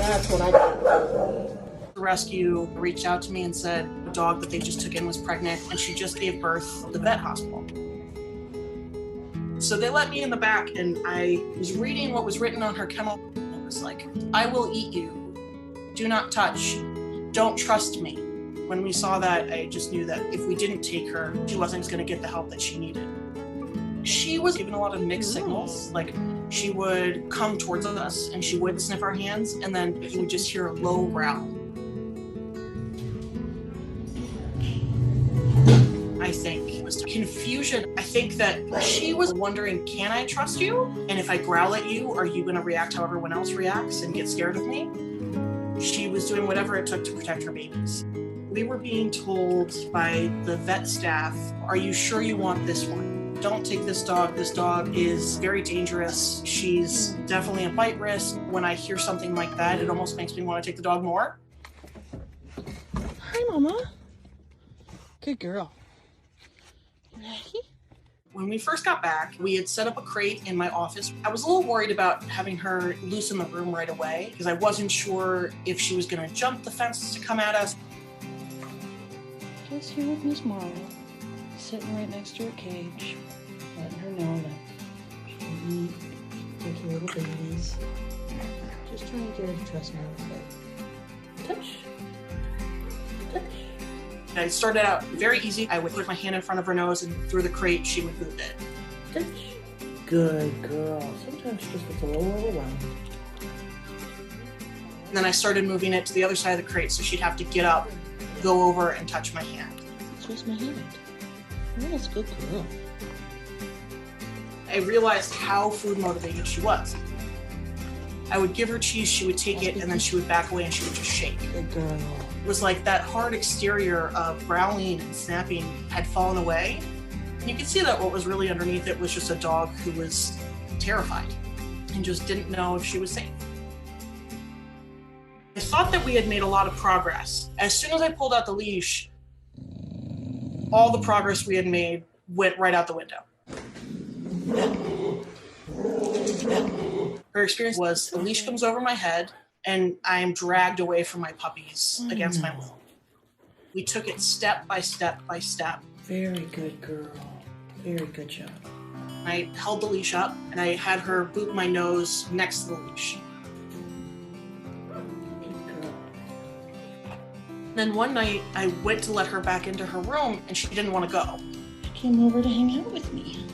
That's what I do. The rescue reached out to me and said the dog that they just took in was pregnant and she just gave birth at the vet hospital. So they let me in the back and I was reading what was written on her kennel. It was like, I will eat you. Do not touch. Don't trust me. When we saw that, I just knew that if we didn't take her, she wasn't going to get the help that she needed. She was given a lot of mixed signals. Like, she would come towards us and she would sniff our hands, and then you would just hear a low growl. I think it was confusion. I think that she was wondering, can I trust you? And if I growl at you, are you going to react how everyone else reacts and get scared of me? She was doing whatever it took to protect her babies. We were being told by the vet staff, are you sure you want this one? Don't take this dog. This dog is very dangerous. She's definitely a bite risk. When I hear something like that, it almost makes me want to take the dog more. Hi, Mama. Good girl. When we first got back, we had set up a crate in my office. I was a little worried about having her loose in the room right away because I wasn't sure if she was going to jump the fence to come at us. Just here with Miss Marla, sitting right next to her cage, letting her know that she'll eat, take care of the babies. Just trying to get her to trust me a little bit. Touch. Touch. I started out very easy. I would put my hand in front of her nose and through the crate, she would move it. Touch. Good girl. Sometimes she just gets a little overwhelmed. And then I started moving it to the other side of the crate, so she'd have to get up, go over, and touch my hand. Twist my hand. Oh, that's a good girl. I realized how food motivated she was. I would give her cheese, she would take it, and then she would back away and she would just shake. Good girl. It was like that hard exterior of growling and snapping had fallen away. And you could see that what was really underneath it was just a dog who was terrified and just didn't know if she was safe. I thought that we had made a lot of progress. As soon as I pulled out the leash, all the progress we had made went right out the window. Her experience was the leash comes over my head and I am dragged away from my puppies against my will. We took it step by step by step. Very good girl. Very good job. I held the leash up and I had her boot my nose next to the leash. Then one night, I went to let her back into her room, and she didn't want to go. She came over to hang out with me.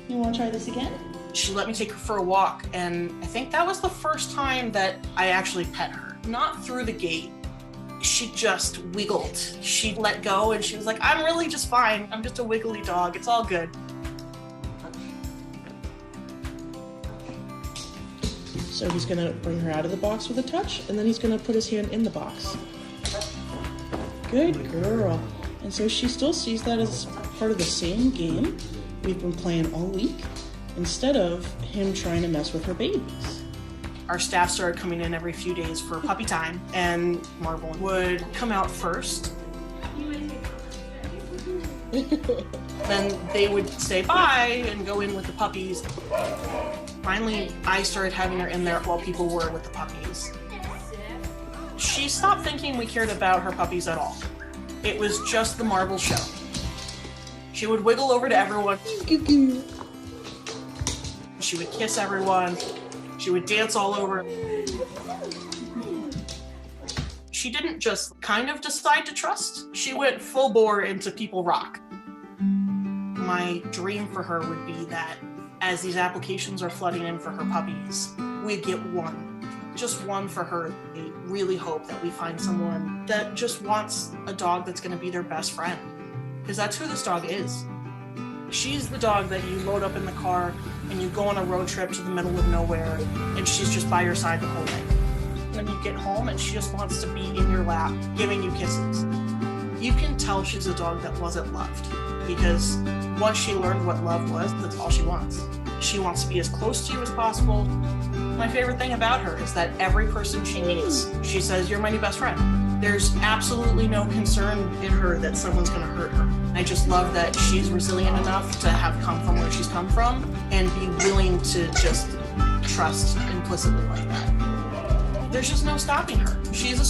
You want to try this again? She let me take her for a walk, and I think that was the first time that I actually pet her. Not through the gate. She just wiggled. She let go, and she was like, I'm really just fine. I'm just a wiggly dog. It's all good. So he's going to bring her out of the box with a touch, and then he's going to put his hand in the box. Good girl. And so she still sees that as part of the same game we've been playing all week, instead of him trying to mess with her babies. Our staff started coming in every few days for puppy time, and Marble would come out first. Then they would say bye and go in with the puppies. Finally, I started having her in there while people were with the puppies. She stopped thinking we cared about her puppies at all. It was just the Marble show. She would wiggle over to everyone. She would kiss everyone. She would dance all over. She didn't just kind of decide to trust. She went full bore into people rock. My dream for her would be that as these applications are flooding in for her puppies, we'd get one. Just one for her. I really hope that we find someone that just wants a dog that's going to be their best friend. Because that's who this dog is. She's the dog that you load up in the car and you go on a road trip to the middle of nowhere and she's just by your side the whole day. Then you get home and she just wants to be in your lap, giving you kisses. You can tell she's a dog that wasn't loved because once she learned what love was, that's all she wants. She wants to be as close to you as possible. My favorite thing about her is that every person she meets, she says, you're my new best friend. There's absolutely no concern in her that someone's going to hurt her. I just love that she's resilient enough to have come from where she's come from and be willing to just trust implicitly like that. The there's just no stopping her. She's a